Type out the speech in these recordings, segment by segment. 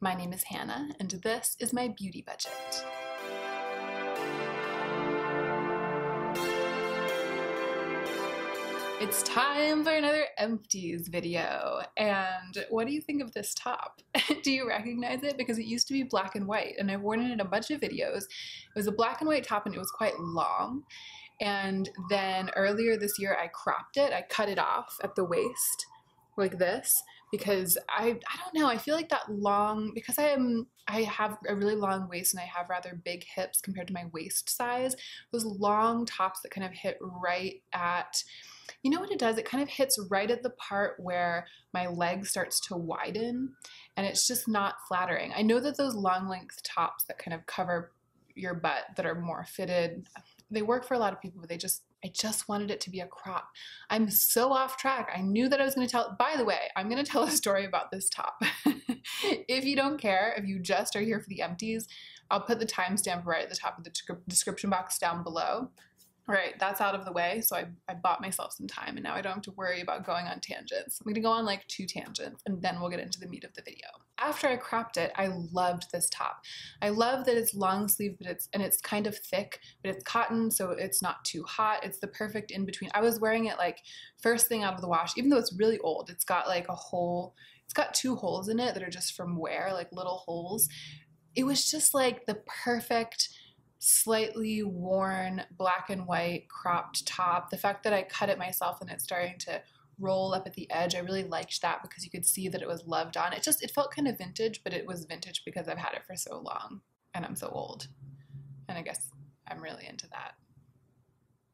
My name is Hannah, and this is my beauty budget. It's time for another empties video, and what do you think of this top? Do you recognize it? Because it used to be black and white, and I've worn it in a bunch of videos. It was a black and white top, and it was quite long, and then earlier this year I cropped it. I cut it off at the waist like this because I don't know, I feel like that long, because I have a really long waist and I have rather big hips compared to my waist size, those long tops that kind of hit right at, you know what it does? It kind of hits right at the part where my leg starts to widen, and it's just not flattering. I know that those long length tops that kind of cover your butt that are more fitted, they work for a lot of people, but I just wanted it to be a crop. I'm so off track. I knew that I was going to tell, by the way, I'm going to tell a story about this top. If you don't care, if you just are here for the empties, I'll put the timestamp right at the top of the description box down below. All right, that's out of the way, so I bought myself some time, and now I don't have to worry about going on tangents. I'm gonna go on like 2 tangents, and then we'll get into the meat of the video. After I cropped it, I loved this top. I love that it's long sleeve, but it's kind of thick, but it's cotton, so it's not too hot. It's the perfect in between. I was wearing it like first thing out of the wash, even though it's really old. It's got like a hole, it's got 2 holes in it that are just from wear, like little holes. It was just like the perfect, slightly worn black and white cropped top. The fact that I cut it myself and it's starting to roll up at the edge, I really liked that because you could see that it was loved on. It felt kind of vintage, but it was vintage because I've had it for so long and I'm so old. And I guess I'm really into that.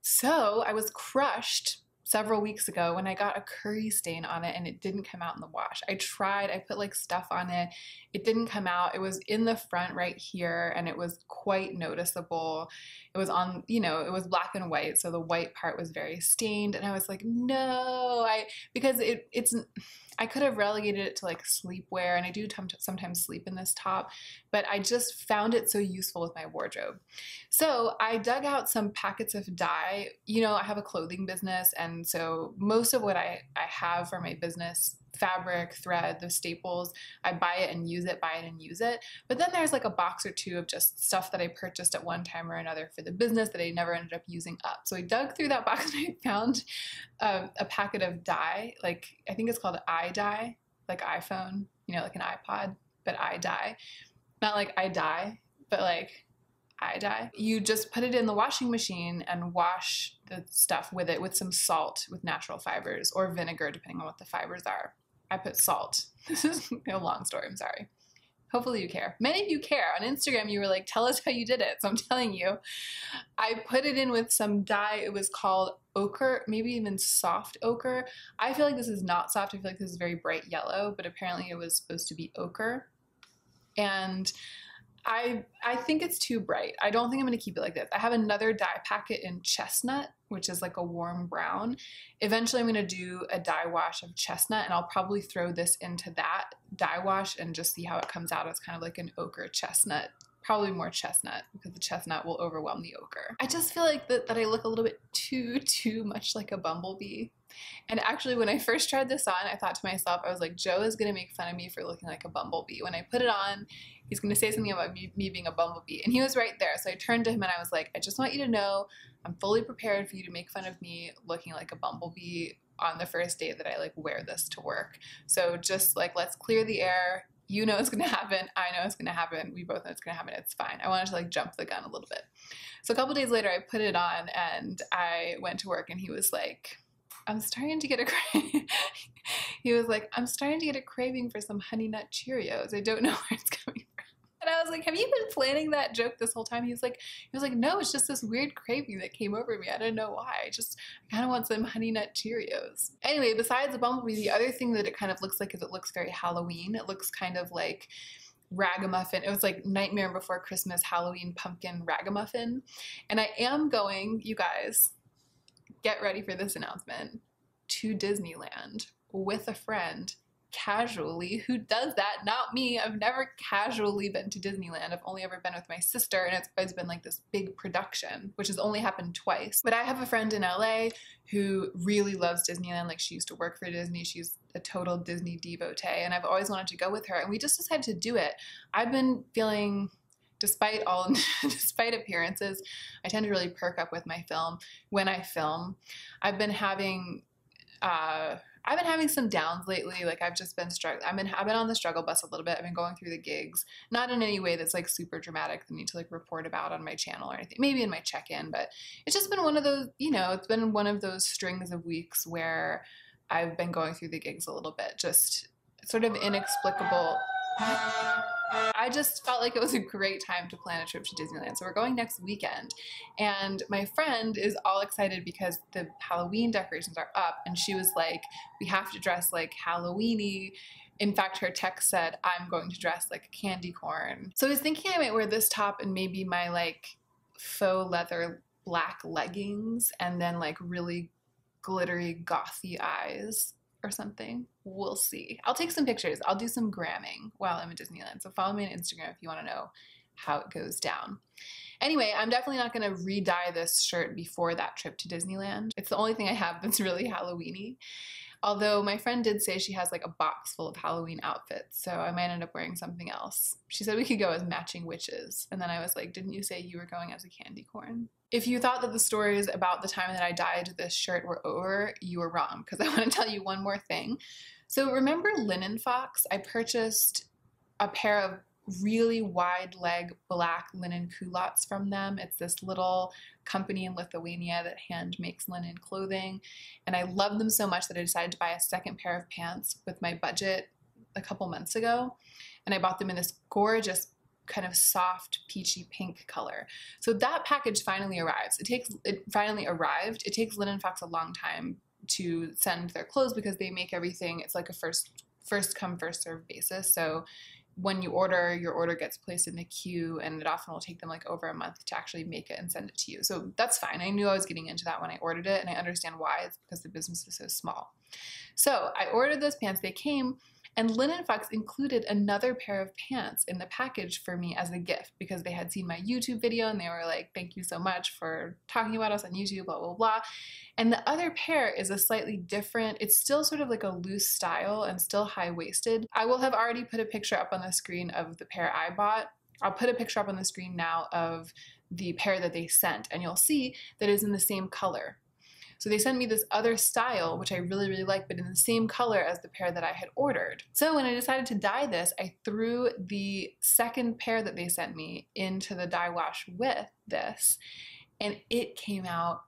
So I was crushed several weeks ago when I got a curry stain on it and it didn't come out in the wash. I tried, I put like stuff on it. It didn't come out. It was in the front right here and it was quite noticeable. It was on, you know, it was black and white, so the white part was very stained, and I was like, no, because I could have relegated it to like sleepwear, and I do sometimes sleep in this top, but I just found it so useful with my wardrobe. So I dug out some packets of dye. You know, I have a clothing business, and so most of what I have for my business, fabric, thread, the staples, I buy it and use it, buy it and use it. But then there's like a box or 2 of just stuff that I purchased at one time or another for the business that I never ended up using up. So I dug through that box and I found a packet of dye, like I think it's called iDye, like iPhone, you know, like an iPod, but iDye. Not like I die, but like iDye. You just put it in the washing machine and wash the stuff with it with some salt with natural fibers or vinegar, depending on what the fibers are. I put salt. This is a long story, I'm sorry. Hopefully you care. Many of you care. On Instagram, you were like, tell us how you did it. So I'm telling you, I put it in with some dye. It was called ochre, maybe even soft ochre. I feel like this is not soft. I feel like this is very bright yellow, but apparently it was supposed to be ochre. And I think it's too bright. I don't think I'm going to keep it like this. I have another dye packet in chestnut, which is like a warm brown. Eventually I'm going to do a dye wash of chestnut, and I'll probably throw this into that dye wash and just see how it comes out as kind of like an ochre chestnut. Probably more chestnut because the chestnut will overwhelm the ochre. I just feel like that I look a little bit too much like a bumblebee. And actually, when I first tried this on, I thought to myself, I was like, Joe is going to make fun of me for looking like a bumblebee. When I put it on, he's going to say something about me being a bumblebee. And he was right there. So I turned to him and I was like, I just want you to know I'm fully prepared for you to make fun of me looking like a bumblebee on the first day that I like wear this to work. So just like, let's clear the air. You know it's going to happen. I know it's going to happen. We both know it's going to happen. It's fine. I wanted to like jump the gun a little bit. So a couple days later, I put it on and I went to work, and he was like, I'm starting to get he was like, I'm starting to get a craving for some Honey Nut Cheerios. I don't know where it's coming from. And I was like, have you been planning that joke this whole time? He was like, no, it's just this weird craving that came over me. I don't know why. I kind of want some Honey Nut Cheerios. Anyway, besides the bumblebee, the other thing that it kind of looks like is it looks very Halloween. It looks kind of like ragamuffin. It was like Nightmare Before Christmas Halloween pumpkin ragamuffin. And I am going, you guys, get ready for this announcement, to Disneyland with a friend casually. Who does that? Not me. I've never casually been to Disneyland. I've only ever been with my sister, and it's always been like this big production, which has only happened twice. But I have a friend in LA who really loves Disneyland. Like, she used to work for Disney. She's a total Disney devotee, and I've always wanted to go with her, and we just decided to do it. I've been feeling, despite appearances, I tend to really perk up with my film when I film. I've been having some downs lately. Like, I've just been struggling. I've been on the struggle bus a little bit. I've been going through the gigs, not in any way that's like super dramatic that I need to like report about on my channel or anything, maybe in my check-in, but it's just been one of those, you know, it's been one of those strings of weeks where I've been going through the gigs a little bit, just sort of inexplicable. I just felt like it was a great time to plan a trip to Disneyland. So we're going next weekend, and my friend is all excited because the Halloween decorations are up, and she was like, we have to dress like Halloween-y. In fact, her text said, I'm going to dress like a candy corn. So I was thinking I might wear this top and maybe my like faux leather black leggings and then like really glittery gothy eyes or something. We'll see. I'll take some pictures. I'll do some gramming while I'm at Disneyland. So follow me on Instagram if you want to know how it goes down. Anyway, I'm definitely not going to re-dye this shirt before that trip to Disneyland. It's the only thing I have that's really Halloween-y. Although my friend did say she has like a box full of Halloween outfits, so I might end up wearing something else. She said we could go as matching witches, and then I was like, didn't you say you were going as a candy corn? If you thought that the stories about the time that I dyed this shirt were over, you were wrong, because I want to tell you one more thing. So remember Linen Fox? I purchased a pair of really wide leg black linen culottes from them. It's this little company in Lithuania that hand makes linen clothing, and I love them so much that I decided to buy a second pair of pants with my budget a couple months ago, and I bought them in this gorgeous kind of soft peachy pink color. So that package finally arrives. It finally arrived. It takes Linen Fox a long time to send their clothes because they make everything, it's like a first come first serve basis. So when you order, your order gets placed in the queue, and it often will take them like over a month to actually make it and send it to you. So that's fine. I knew I was getting into that when I ordered it, and I understand why. It's because the business is so small. So I ordered those pants. They came, and Linen Fox included another pair of pants in the package for me as a gift because they had seen my YouTube video and they were like, thank you so much for talking about us on YouTube, blah, blah, blah. And the other pair is a slightly different, it's still sort of like a loose style and still high-waisted. I will have already put a picture up on the screen of the pair I bought. I'll put a picture up on the screen now of the pair that they sent, and you'll see that it's in the same color. So they sent me this other style, which I really, really like, but in the same color as the pair that I had ordered. So when I decided to dye this, I threw the second pair that they sent me into the dye wash with this, and it came out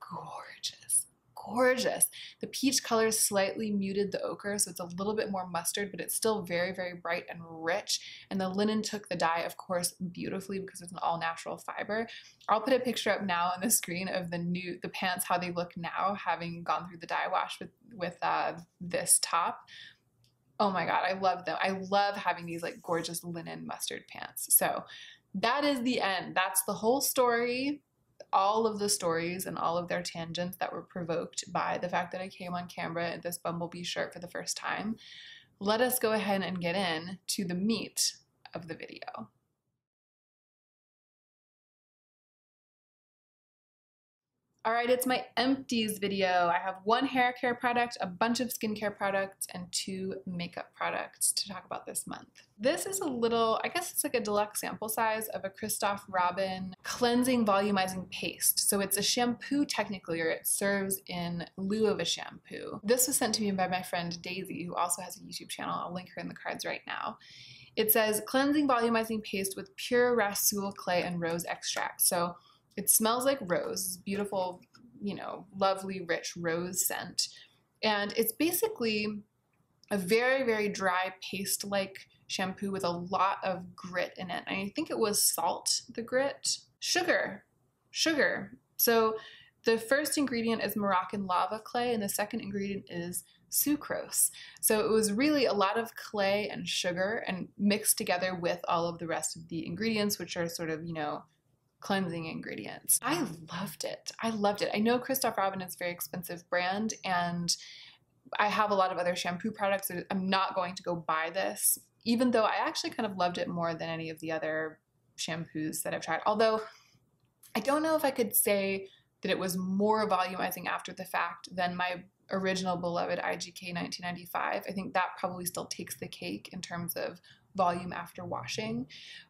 gorgeous. Gorgeous. The peach color slightly muted the ochre, so it's a little bit more mustard, but it's still very, very bright and rich. And the linen took the dye, of course, beautifully because it's an all-natural fiber. I'll put a picture up now on the screen of the pants, how they look now, having gone through the dye wash with this top. Oh my God, I love them. I love having these like gorgeous linen mustard pants. So that is the end. That's the whole story. All of the stories and all of their tangents that were provoked by the fact that I came on camera in this bumblebee shirt for the first time. Let us go ahead and get in to the meat of the video. All right, it's my empties video. I have one hair care product, a bunch of skincare products, and 2 makeup products to talk about this month. This is a little, I guess it's like a deluxe sample size of a Christophe Robin cleansing volumizing paste. So it's a shampoo technically, or it serves in lieu of a shampoo. This was sent to me by my friend Daisy, who also has a YouTube channel. I'll link her in the cards right now. It says cleansing volumizing paste with pure Rasool clay and rose extract. So it smells like rose, beautiful, you know, lovely, rich rose scent. And it's basically a very, very dry paste-like shampoo with a lot of grit in it. And I think it was salt, the grit. Sugar. So the first ingredient is Moroccan lava clay, and the second ingredient is sucrose. So it was really a lot of clay and sugar and mixed together with all of the rest of the ingredients, which are sort of, you know, cleansing ingredients. I loved it. I loved it. I know Christophe Robin is a very expensive brand, and I have a lot of other shampoo products. I'm not going to go buy this, even though I actually kind of loved it more than any of the other shampoos that I've tried. Although I don't know if I could say that it was more volumizing after the fact than my original beloved IGK 1995. I think that probably still takes the cake in terms of volume after washing,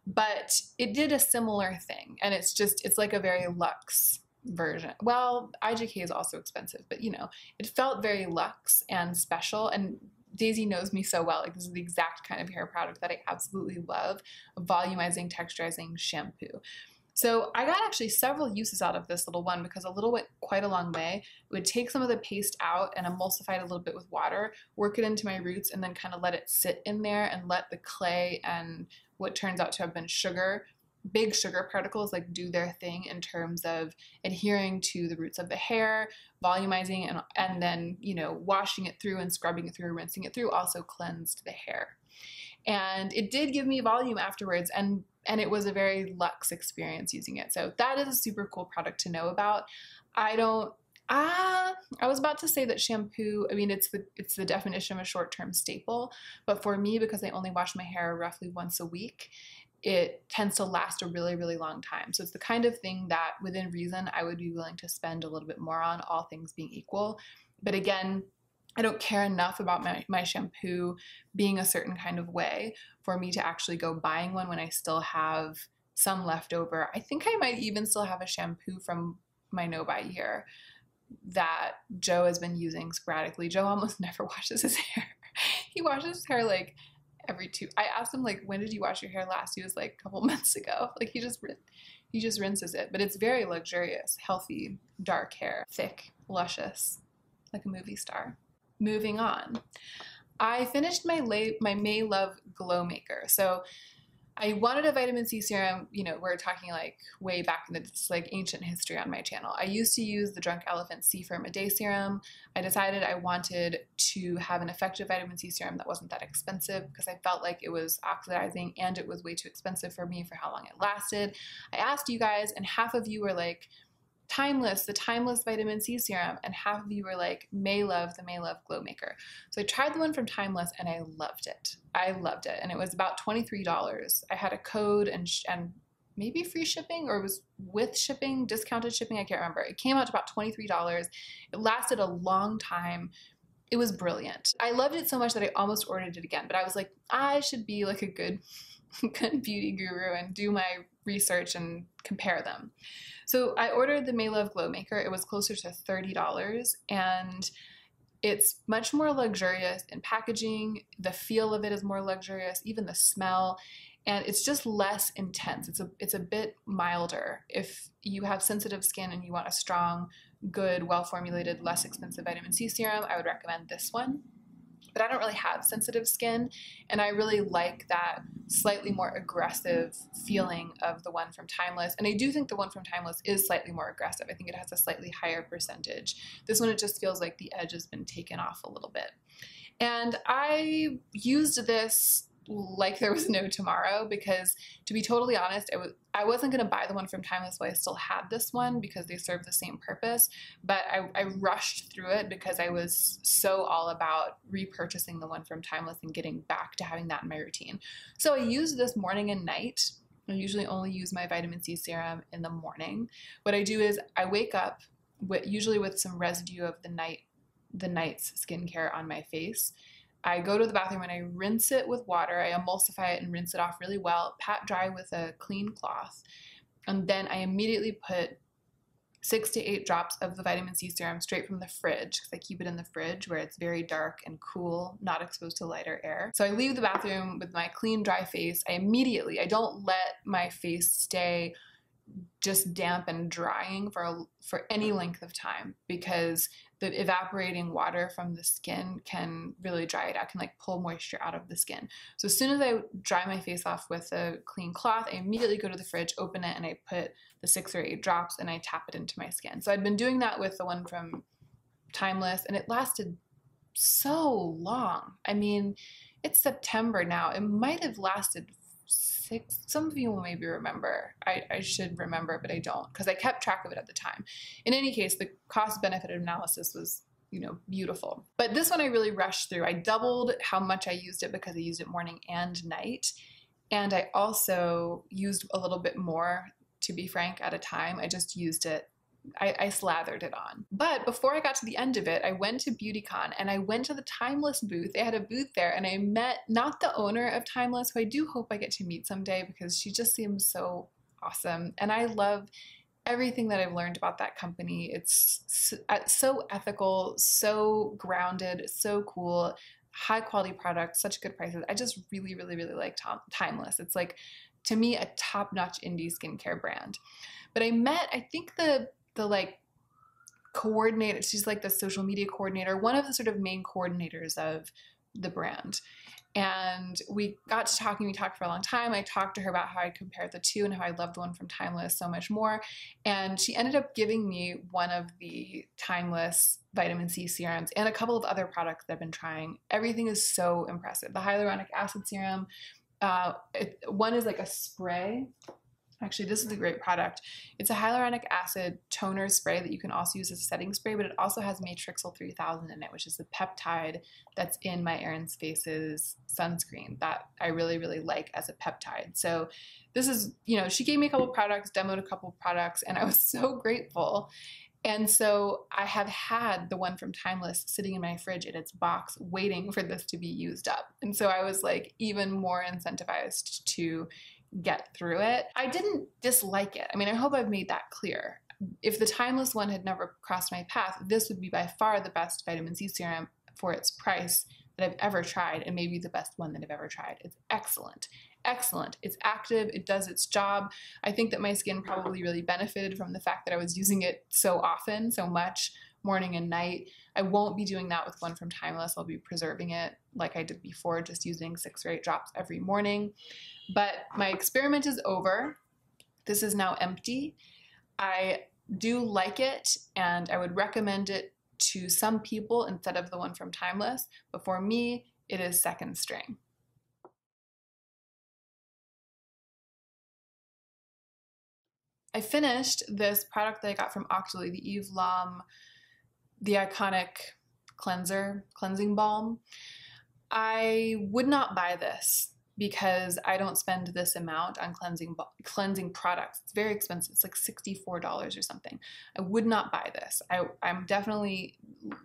but it did a similar thing, and it's like a very luxe version. Well, IGK is also expensive, but you know, it felt very luxe and special, and Daisy knows me so well. Like, this is the exact kind of hair product that I absolutely love, a volumizing, texturizing shampoo. So I got actually several uses out of this little one because a little went quite a long way. It would take some of the paste out and emulsify it a little bit with water, work it into my roots, and then kind of let it sit in there and let the clay and what turns out to have been sugar, big sugar particles, like do their thing in terms of adhering to the roots of the hair, volumizing, and then, you know, washing it through and scrubbing it through, rinsing it through also cleansed the hair. And it did give me volume afterwards, and it was a very luxe experience using it. So that is a super cool product to know about. I was about to say that shampoo, I mean, it's the definition of a short-term staple, but for me, because I only wash my hair roughly once a week, it tends to last a really, really long time. So it's the kind of thing that within reason I would be willing to spend a little bit more on, all things being equal. But again, I don't care enough about my shampoo being a certain kind of way for me to actually go buying one when I still have some left over. I think I might even still have a shampoo from my no-buy year that Joe has been using sporadically. Joe almost never washes his hair. He washes his hair like every I asked him, like, when did you wash your hair last? He was like, a couple months ago. Like, he just rinses it. But it's very luxurious, healthy, dark hair, thick, luscious, like a movie star. Moving on, I finished my May Love Glow Maker. So I wanted a vitamin C serum. You know, we're talking like way back in this like ancient history on my channel. I used to use the Drunk Elephant C Firm a Day serum. I decided I wanted to have an effective vitamin C serum that wasn't that expensive because I felt like it was oxidizing and it was way too expensive for me for how long it lasted. I asked you guys, and half of you were like, Timeless, the Timeless vitamin C serum, and half of you were like, May Love, the May Love Glow Maker. So I tried the one from Timeless and I loved it. I loved it, and it was about $23. I had a code and maybe free shipping, or it was with shipping, discounted shipping, I can't remember. It came out to about $23. It lasted a long time. It was brilliant. I loved it so much that I almost ordered it again, but I was like, I should be like a good beauty guru and do my research and compare them. So I ordered the May Love Glow Maker. It was closer to $30, and it's much more luxurious in packaging. The feel of it is more luxurious, even the smell, and it's just less intense. It's a bit milder. If you have sensitive skin and you want a strong, good, well-formulated, less expensive vitamin C serum, I would recommend this one. But I don't really have sensitive skin, and I really like that slightly more aggressive feeling of the one from Timeless. And I do think the one from Timeless is slightly more aggressive. I think it has a slightly higher percentage. This one, it just feels like the edge has been taken off a little bit. And I used this like there was no tomorrow because, to be totally honest, I wasn't going to buy the one from Timeless while I still had this one because they serve the same purpose, but I rushed through it because I was so all about repurchasing the one from Timeless and getting back to having that in my routine. So I used this morning and night. I usually only use my vitamin C serum in the morning. What I do is I wake up usually with some residue of the night's skincare on my face. I go to the bathroom and I rinse it with water. I emulsify it and rinse it off really well, pat dry with a clean cloth, and then I immediately put 6 to 8 drops of the vitamin C serum straight from the fridge, because I keep it in the fridge where it's very dark and cool, not exposed to lighter air. So I leave the bathroom with my clean, dry face. I don't let my face stay just damp and drying for any length of time, because the evaporating water from the skin can really dry it out, can like pull moisture out of the skin. So as soon as I dry my face off with a clean cloth, I immediately go to the fridge, open it, and I put the 6 or 8 drops and I tap it into my skin. So I'd been doing that with the one from Timeless, and it lasted so long. I mean, it's September now. It might have lasted 6. Some of you will maybe remember. I should remember, but I don't, because I kept track of it at the time. In any case, the cost-benefit analysis was you know, beautiful. But this one I really rushed through. I doubled how much I used it because I used it morning and night. And I also used a little bit more, to be frank, at a time. I just used it, I slathered it on. But before I got to the end of it, I went to BeautyCon and I went to the Timeless booth. They had a booth there and I met not the owner of Timeless, who I do hope I get to meet someday because she just seems so awesome. And I love everything that I've learned about that company. It's so ethical, so grounded, so cool, high quality products, such good prices. I just really, really, really like Timeless. It's like, to me, a top-notch indie skincare brand. But I met, I think the like coordinator, she's like the social media coordinator, one of the sort of main coordinators of the brand. And we got to talking, we talked for a long time. I talked to her about how I compared the two and how I loved the one from Timeless so much more. And she ended up giving me one of the Timeless vitamin C serums and a couple of other products that I've been trying. Everything is so impressive. The hyaluronic acid serum, one is like a spray. Actually, this is a great product. It's a hyaluronic acid toner spray that you can also use as a setting spray, but it also has Matrixyl 3000 in it, which is the peptide that's in my Erin's Faces sunscreen that I really, really like as a peptide. So this is, you know, she gave me a couple products, demoed a couple products, and I was so grateful. And so I have had the one from Timeless sitting in my fridge in its box waiting for this to be used up. And so I was like even more incentivized to get through it. I didn't dislike it. I mean, I hope I've made that clear. If the Timeless one had never crossed my path, this would be by far the best vitamin C serum for its price that I've ever tried, and maybe the best one that I've ever tried. It's excellent. Excellent. It's active. It does its job. I think that my skin probably really benefited from the fact that I was using it so often, so much, morning and night. I won't be doing that with one from Timeless. I'll be preserving it like I did before, just using 6 or 8 drops every morning. But my experiment is over. This is now empty. I do like it, and I would recommend it to some people instead of the one from Timeless, but for me, it is second string. I finished this product that I got from Octoly, the Eve Lom, the iconic cleansing balm. I would not buy this because I don't spend this amount on cleansing products. It's very expensive. It's like $64 or something. I would not buy this. I'm definitely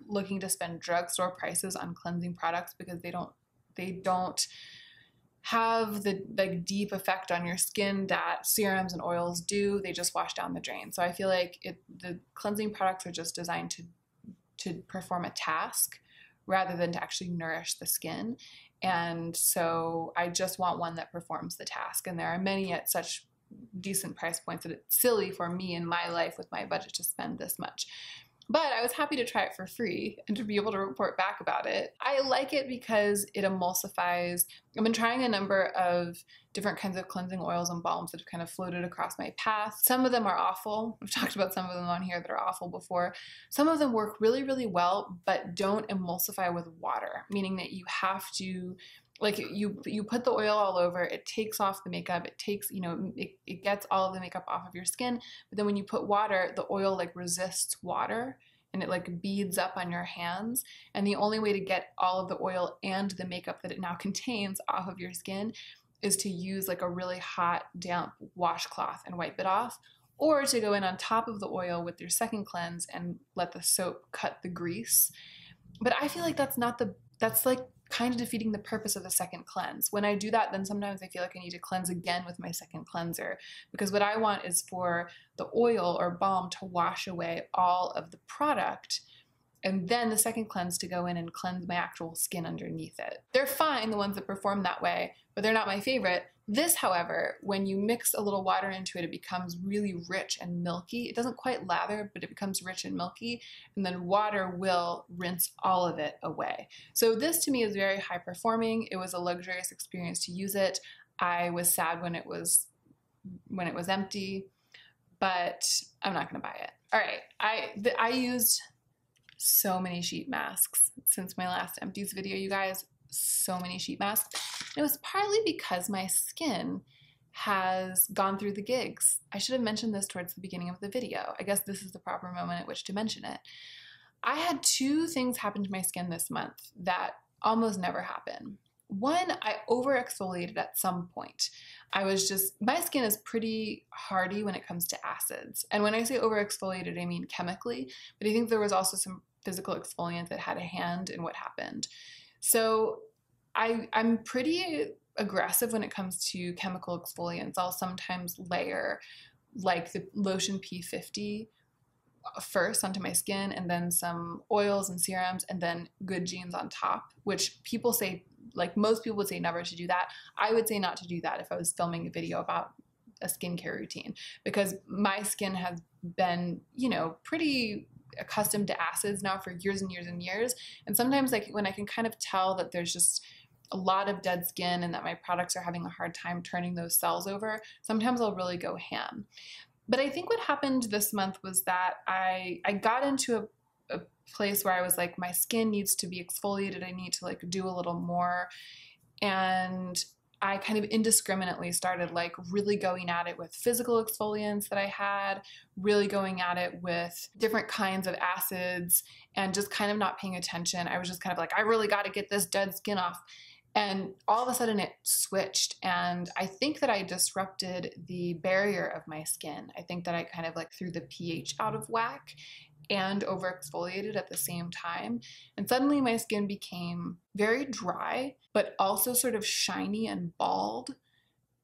looking to spend drugstore prices on cleansing products because they don't have the like deep effect on your skin that serums and oils do. They just wash down the drain. So I feel like the cleansing products are just designed to perform a task rather than to actually nourish the skin. And so I just want one that performs the task. And there are many at such decent price points that it's silly for me in my life with my budget to spend this much. But I was happy to try it for free and to be able to report back about it. I like it because it emulsifies. I've been trying a number of different kinds of cleansing oils and balms that have kind of floated across my path. Some of them are awful. I've talked about some of them on here that are awful before. Some of them work really, really well, but don't emulsify with water, meaning that you have to, like, you put the oil all over, it takes off the makeup, it takes, you know, it gets all of the makeup off of your skin, but then when you put water, the oil like resists water and it like beads up on your hands. And the only way to get all of the oil and the makeup that it now contains off of your skin is to use like a really hot, damp washcloth and wipe it off, or to go in on top of the oil with your second cleanse and let the soap cut the grease. But I feel like that's like kind of defeating the purpose of the second cleanse. When I do that, then sometimes I feel like I need to cleanse again with my second cleanser, because what I want is for the oil or balm to wash away all of the product, and then the second cleanse to go in and cleanse my actual skin underneath it. They're fine, the ones that perform that way, but they're not my favorite. This, however, when you mix a little water into it, it becomes really rich and milky. It doesn't quite lather, but it becomes rich and milky, and then water will rinse all of it away. So this to me is very high performing. It was a luxurious experience to use it. I was sad when it was empty, but I'm not gonna buy it. All right, I used so many sheet masks since my last empties video, you guys. So many sheet masks. It was partly because my skin has gone through the gigs. I should have mentioned this towards the beginning of the video. I guess this is the proper moment at which to mention it. I had two things happen to my skin this month that almost never happen. One, I over exfoliated at some point. My skin is pretty hardy when it comes to acids. And when I say over exfoliated, I mean chemically, but I think there was also some physical exfoliant that had a hand in what happened. So I'm pretty aggressive when it comes to chemical exfoliants. I'll sometimes layer like the lotion P50 first onto my skin, and then some oils and serums, and then good genes on top, which people say, like most people would say never to do that. I would say not to do that if I was filming a video about a skincare routine, because my skin has been, pretty accustomed to acids now for years and years and years. And sometimes like when I can kind of tell that there's just a lot of dead skin and that my products are having a hard time turning those cells over, sometimes I'll really go ham. But I think what happened this month was that I got into a place where I was like, my skin needs to be exfoliated. I need to like do a little more. And I kind of indiscriminately started like really going at it with physical exfoliants that I had, really going at it with different kinds of acids, and just kind of not paying attention. I was just kind of like, I really got to get this dead skin off. And all of a sudden it switched, and I think that I disrupted the barrier of my skin. I think that I kind of like threw the pH out of whack and over exfoliated at the same time. And suddenly my skin became very dry, but also sort of shiny and bald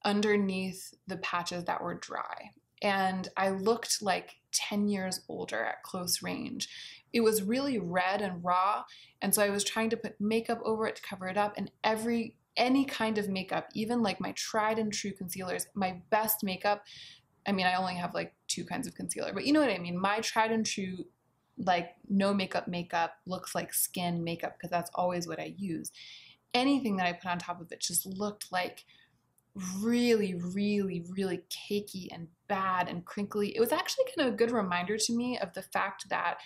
underneath the patches that were dry. And I looked like 10 years older at close range. It was really red and raw, and so I was trying to put makeup over it to cover it up, and any kind of makeup, even like my tried and true concealers, my best makeup, I mean, I only have like 2 kinds of concealer, but you know what I mean, my tried and true, like no makeup looks like skin makeup, because that's always what I use. Anything that I put on top of it just looked like really, really, really cakey and bad and crinkly. It was actually kind of a good reminder to me of the fact that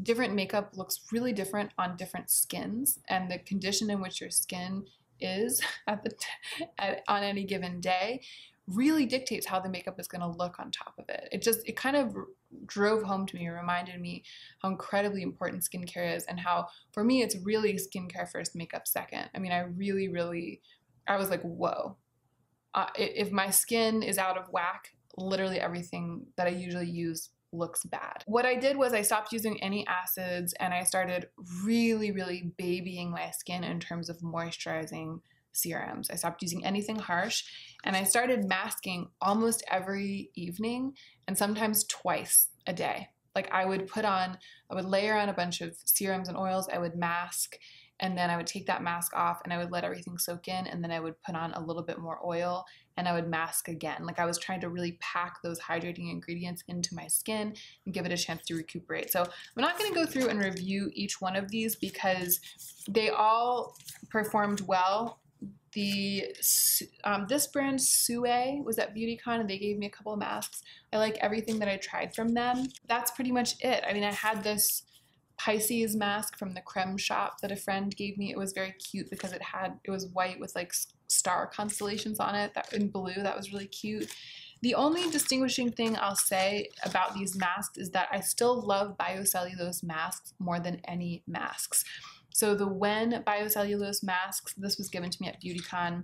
different makeup looks really different on different skins, and the condition in which your skin is on any given day really dictates how the makeup is going to look on top of it. It kind of drove home to me, reminded me how incredibly important skincare is, and how for me it's really skincare first, makeup second. I mean, I was like, whoa. If my skin is out of whack, literally everything that I usually use looks bad. What I did was I stopped using any acids, and I started really, really babying my skin in terms of moisturizing serums. I stopped using anything harsh, and I started masking almost every evening, and sometimes twice a day. Like I would layer on a bunch of serums and oils, I would mask, and then I would take that mask off and I would let everything soak in, and then I would put on a little bit more oil and I would mask again. Like I was trying to really pack those hydrating ingredients into my skin and give it a chance to recuperate. So I'm not going to go through and review each one of these because they all performed well. This brand Sue was at BeautyCon, and they gave me a couple of masks. I like everything that I tried from them. That's pretty much it. I mean, I had this Pisces mask from the Creme shop that a friend gave me. It was very cute because it was white with like star constellations on it, that in blue. That was really cute. The only distinguishing thing I'll say about these masks is that I still love biocellulose masks more than any masks. So the Wen biocellulose masks, this was given to me at BeautyCon,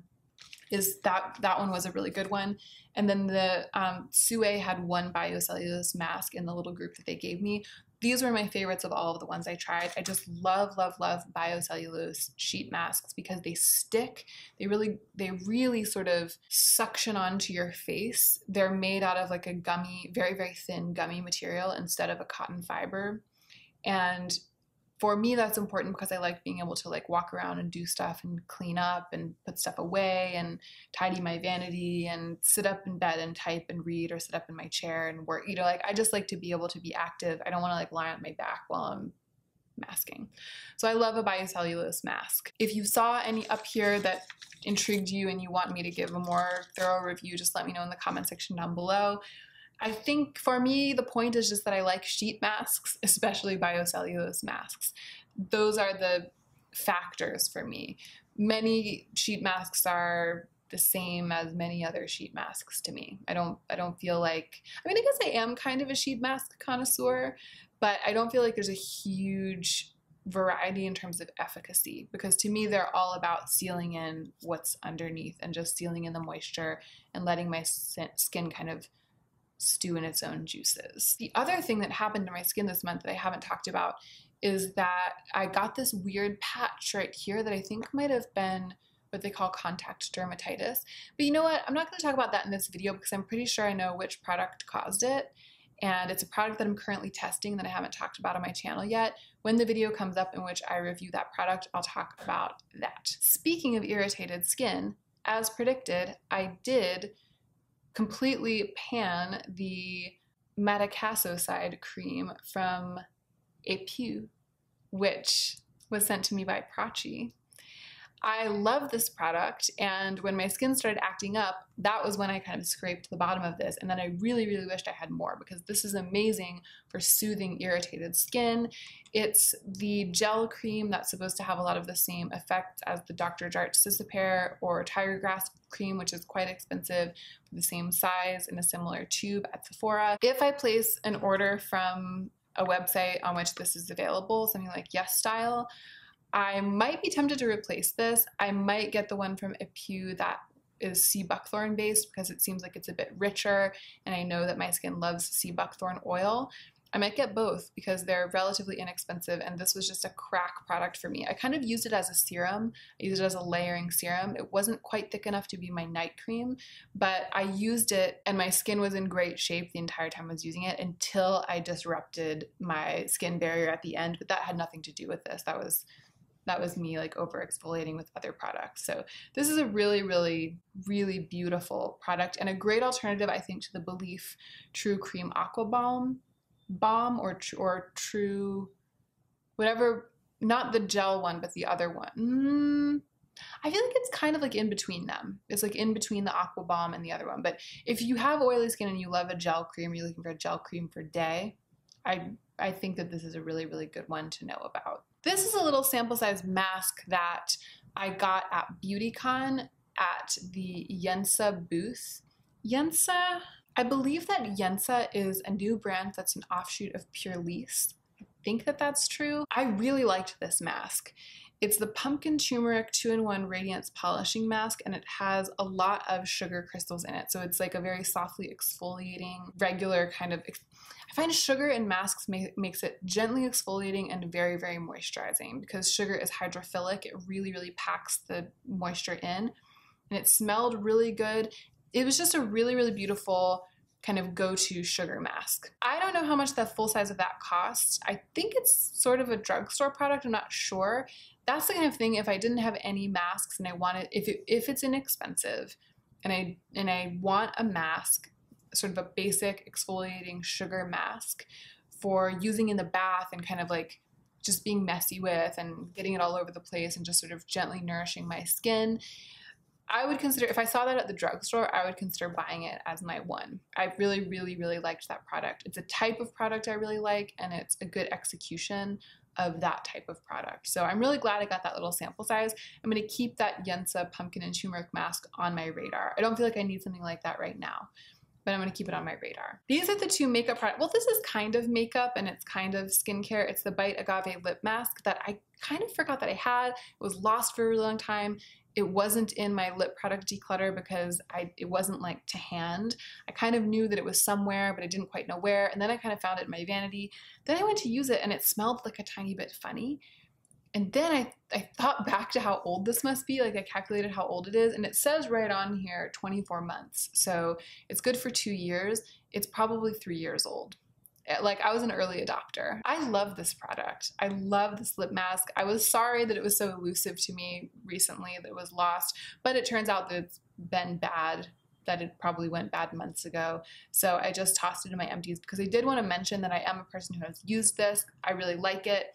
that one was a really good one. And then the Sue had one biocellulose mask in the little group that they gave me. These were my favorites of all of the ones I tried. I just love, love, love biocellulose sheet masks because they stick. They really sort of suction onto your face. They're made out of like a gummy, very, very thin gummy material instead of a cotton fiber. And for me, that's important because I like being able to like walk around and do stuff and clean up and put stuff away and tidy my vanity and sit up in bed and type and read, or sit up in my chair and work. Like I just like to be able to be active. I don't want to like lie on my back while I'm masking. So I love a biocellulose mask. If you saw any up here that intrigued you and you want me to give a more thorough review, just let me know in the comment section down below. I think for me, the point is just that I like sheet masks, especially biocellulose masks. Those are the factors for me. Many sheet masks are the same as many other sheet masks to me. I don't feel like, I mean, I guess I am kind of a sheet mask connoisseur, but I don't feel like there's a huge variety in terms of efficacy, because to me they're all about sealing in what's underneath and just sealing in the moisture and letting my skin kind of stew in its own juices. The other thing that happened to my skin this month that I haven't talked about is that I got this weird patch right here that I think might have been what they call contact dermatitis. But you know what? I'm not going to talk about that in this video because I'm pretty sure I know which product caused it. And it's a product that I'm currently testing that I haven't talked about on my channel yet. When the video comes up in which I review that product, I'll talk about that. Speaking of irritated skin, as predicted, I did completely pan the madecassoside cream from EMPTIES, which was sent to me by Prachi. I love this product, and when my skin started acting up, that was when I kind of scraped the bottom of this, and then I really, really wished I had more because this is amazing for soothing irritated skin. It's the gel cream that's supposed to have a lot of the same effects as the Dr. Jart Cisapair or Tiger Grass cream, which is quite expensive, for the same size in a similar tube at Sephora. If I place an order from a website on which this is available, something like Yes Style, I might be tempted to replace this. I might get the one from EMPTIES that is sea buckthorn based because it seems like it's a bit richer, and I know that my skin loves sea buckthorn oil. I might get both because they're relatively inexpensive, and this was just a crack product for me. I kind of used it as a serum. I used it as a layering serum. It wasn't quite thick enough to be my night cream, but I used it and my skin was in great shape the entire time I was using it until I disrupted my skin barrier at the end, but that had nothing to do with this. That was me like over exfoliating with other products. So this is a really, really, really beautiful product and a great alternative, I think, to the Belif True Cream Aqua Balm or True, whatever, not the gel one, but the other one. I feel like it's kind of like in between them. It's like in between the Aqua Balm and the other one. But if you have oily skin and you love a gel cream, you're looking for a gel cream for day, I think that this is a really, really good one to know about. This is a little sample size mask that I got at BeautyCon at the Yensa booth. Yensa, I believe that Yensa is a new brand that's an offshoot of Pure Lisse. I think that that's true. I really liked this mask. It's the Pumpkin Turmeric 2-in-1 Radiance Polishing Mask, and it has a lot of sugar crystals in it. So it's like a very softly exfoliating, regular kind of, I find sugar in masks makes it gently exfoliating and very, very moisturizing because sugar is hydrophilic. It really, really packs the moisture in, and it smelled really good. It was just a really, really beautiful kind of go-to sugar mask. I don't know how much the full size of that costs. I think it's sort of a drugstore product, I'm not sure. That's the kind of thing, if I didn't have any masks and I wanted, if it's inexpensive and I want a mask, sort of a basic exfoliating sugar mask for using in the bath and kind of like just being messy with and getting it all over the place and just sort of gently nourishing my skin, I would consider, if I saw that at the drugstore, I would consider buying it as my one. I really, really, really liked that product. It's a type of product I really like, and it's a good execution of that type of product. So I'm really glad I got that little sample size. I'm going to keep that Yensa Pumpkin and Turmeric mask on my radar. I don't feel like I need something like that right now, but I'm going to keep it on my radar. These are the two makeup products. Well, this is kind of makeup and it's kind of skincare. It's the Bite Agave Lip Mask that I kind of forgot that I had. It was lost for a really long time. It wasn't in my lip product declutter because it wasn't like to hand. I kind of knew that it was somewhere, but I didn't quite know where. And then I kind of found it in my vanity. Then I went to use it and it smelled like a tiny bit funny. And then I thought back to how old this must be. Like I calculated how old it is, and it says right on here 24 months. So it's good for 2 years. It's probably 3 years old. Like I was an early adopter. I love this product. I love this lip mask. I was sorry that it was so elusive to me recently, that it was lost, but it turns out that it's been bad, that it probably went bad months ago. So I just tossed it in my empties because I did want to mention that I am a person who has used this. I really like it.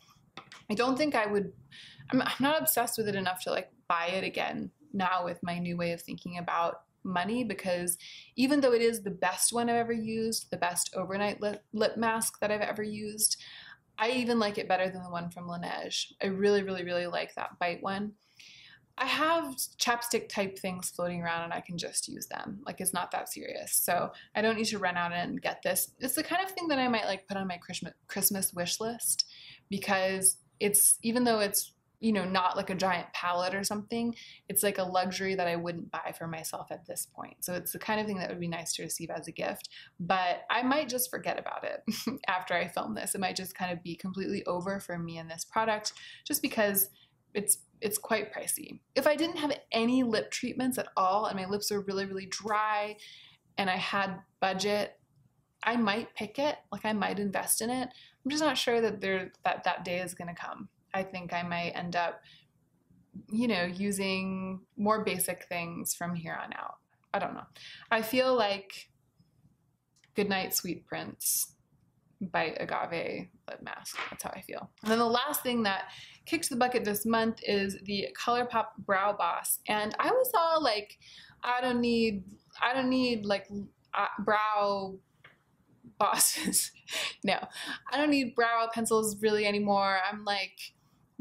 I don't think I would, I'm not obsessed with it enough to like buy it again now with my new way of thinking about money, because even though it is the best one I've ever used, the best overnight lip mask that I've ever used, I even like it better than the one from Laneige. I really, really, really like that Bite one. I have chapstick type things floating around and I can just use them. Like, it's not that serious. So I don't need to run out and get this. It's the kind of thing that I might like put on my Christmas wish list, because it's, even though it's, you know, not like a giant palette or something, it's like a luxury that I wouldn't buy for myself at this point. So it's the kind of thing that would be nice to receive as a gift, but I might just forget about it after I film this. It might just kind of be completely over for me and this product, just because it's quite pricey. If I didn't have any lip treatments at all and my lips are really, really dry and I had budget, I might pick it, like I might invest in it. I'm just not sure that that day is gonna come. I think I might end up, you know, using more basic things from here on out. I don't know. I feel like Goodnight Sweet Prince by Agave lip mask. That's how I feel. And then the last thing that kicked the bucket this month is the ColourPop Brow Boss. And I was all like, I don't need like brow bosses. No, I don't need brow pencils really anymore. I'm like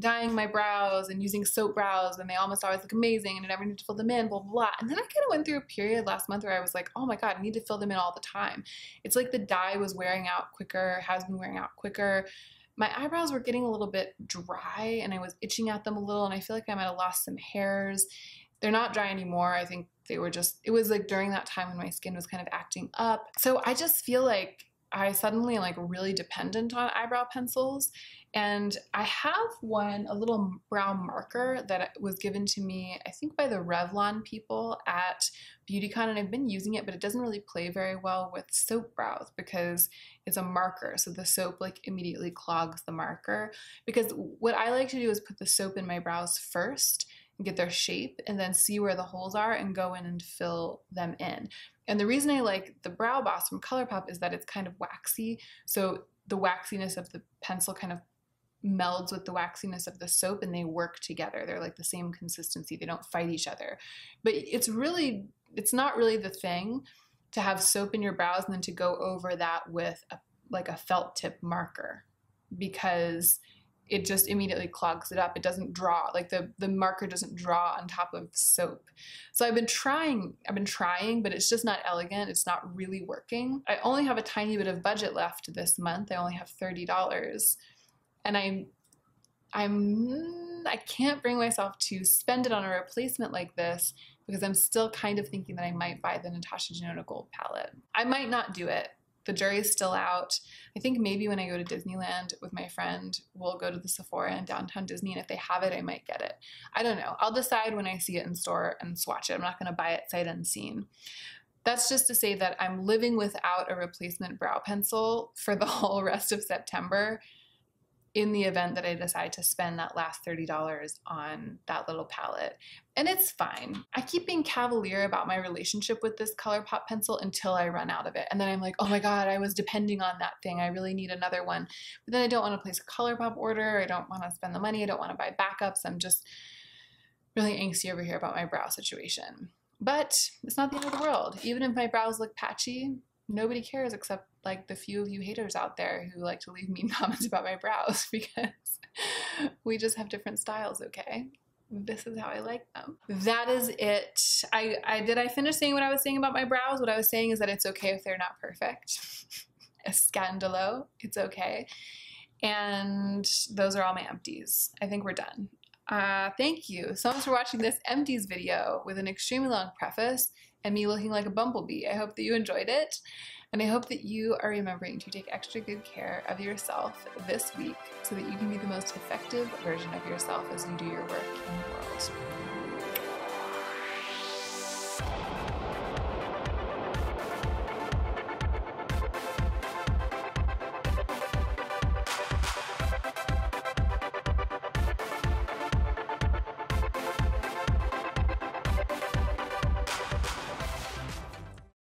dyeing my brows and using soap brows and they almost always look amazing and I never need to fill them in, blah, blah, blah. And then I kind of went through a period last month where I was like, oh my God, I need to fill them in all the time. It's like the dye was wearing out quicker, has been wearing out quicker. My eyebrows were getting a little bit dry and I was itching at them a little and I feel like I might have lost some hairs. They're not dry anymore. I think they were just, it was like during that time when my skin was kind of acting up. So I just feel like I suddenly am like really dependent on eyebrow pencils. And I have one, a little brow marker that was given to me, I think by the Revlon people at BeautyCon, and I've been using it, but it doesn't really play very well with soap brows because it's a marker. So the soap like immediately clogs the marker. Because what I like to do is put the soap in my brows first and get their shape and then see where the holes are and go in and fill them in. And the reason I like the Brow Boss from ColourPop is that it's kind of waxy. So the waxiness of the pencil kind of melds with the waxiness of the soap and they work together. They're like the same consistency. They don't fight each other. But it's not really the thing to have soap in your brows and then to go over that with like a felt tip marker, because it just immediately clogs it up. It doesn't draw, like the marker doesn't draw on top of soap. So I've been trying, but it's just not elegant. It's not really working. I only have a tiny bit of budget left this month. I only have $30. And I can't bring myself to spend it on a replacement like this because I'm still kind of thinking that I might buy the Natasha Denona Gold palette. I might not do it. The jury's still out. I think maybe when I go to Disneyland with my friend, we'll go to the Sephora in downtown Disney, and if they have it, I might get it. I don't know. I'll decide when I see it in store and swatch it. I'm not going to buy it sight unseen. That's just to say that I'm living without a replacement brow pencil for the whole rest of September, in the event that I decide to spend that last $30 on that little palette. And it's fine. I keep being cavalier about my relationship with this ColourPop pencil until I run out of it. And then I'm like, oh my God, I was depending on that thing. I really need another one. But then I don't want to place a ColourPop order. I don't want to spend the money. I don't want to buy backups. I'm just really angsty over here about my brow situation. But it's not the end of the world. Even if my brows look patchy, nobody cares except like the few of you haters out there who like to leave mean comments about my brows, because we just have different styles, okay? This is how I like them. That is it. Did I finish saying what I was saying about my brows? What I was saying is that it's okay if they're not perfect. A scandalo, it's okay. And those are all my empties. I think we're done. Thank you so much for watching this empties video with an extremely long preface and me looking like a bumblebee. I hope that you enjoyed it, and I hope that you are remembering to take extra good care of yourself this week so that you can be the most effective version of yourself as you do your work in the world.